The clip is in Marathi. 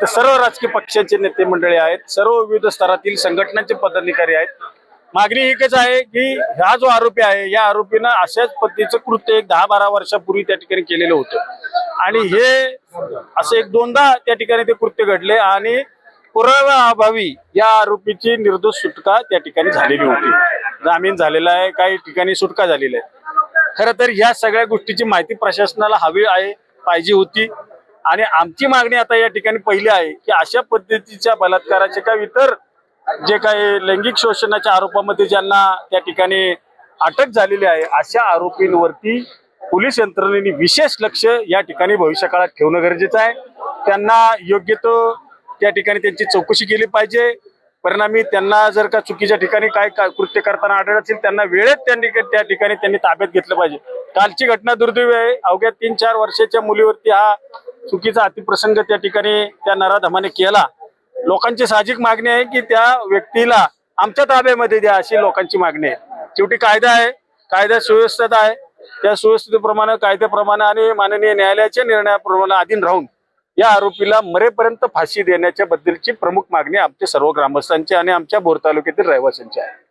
इथे सर्व राजकीय पक्षांचे नेते मंडळी आहेत, सर्व विविध स्तरातील संघटनांचे पदाधिकारी आहेत। मागणी एकच आहे की हा जो आरोपी आहे या आरोपीनं अशाच पद्धतीचं कृत्य 10-12 वर्षापूर्वी त्या ठिकाणी केलेलं होतं आणि हे असं एक दोनदा त्या ठिकाणी ते कृत्य घडले आणि पुराव्याअभावी या आरोपीची निर्दोष सुटका त्या ठिकाणी झालेली होती। जामीन झालेला आहे, काही ठिकाणी सुटका झालेली आहे। खरं तर ह्या सगळ्या गोष्टीची माहिती प्रशासनाला हवी आहे, पाहिजे होती आणि आमची मागणी आता या ठिकाणी पहिली आहे की अशा पद्धतीच्या बलात्काराचे काही इतर जे काही लैंगिक शोषणाच्या आरोपामध्ये ज्यांना त्या ठिकाणी अटक झालेली आहे अशा आरोपींवरती पोलीस यंत्रणेने विशेष लक्ष या ठिकाणी भविष्यकाळात ठेवणं गरजेचं आहे। त्यांना योग्य तो त्या ठिकाणी त्यांची चौकशी केली पाहिजे। परिणामी त्यांना जर का चुकीच्या ठिकाणी काय कृत्य करताना आढळलं असेल त्यांना वेळेत त्या ठिकाणी त्यांनी ताब्यात घेतलं पाहिजे। कालची घटना दुर्दैवी आहे। अवघ्या 3-4 वर्षाच्या मुलीवरती हा चुकीचा अतिप्रसंग त्या ठिकाणी त्या नराधमाने केला। लोकांची साहजिक मागणी आहे की त्या व्यक्तीला आमच्या ताब्यामध्ये द्या, अशी लोकांची मागणी आहे। शेवटी कायदा आहे, कायदा सुव्यवस्था आहे, त्या सुव्यवस्थेप्रमाणे कायद्याप्रमाणे आणि माननीय न्यायालयाच्या निर्णयाप्रमाणे अधीन राहून या आरोपीला मरेपर्यंत फाशी देण्याच्या बद्दलची प्रमुख मागणी आमच्या सर्व ग्रामस्थांची आणि आमच्या भोर तालुक्यातील रहिवाशांची आहे।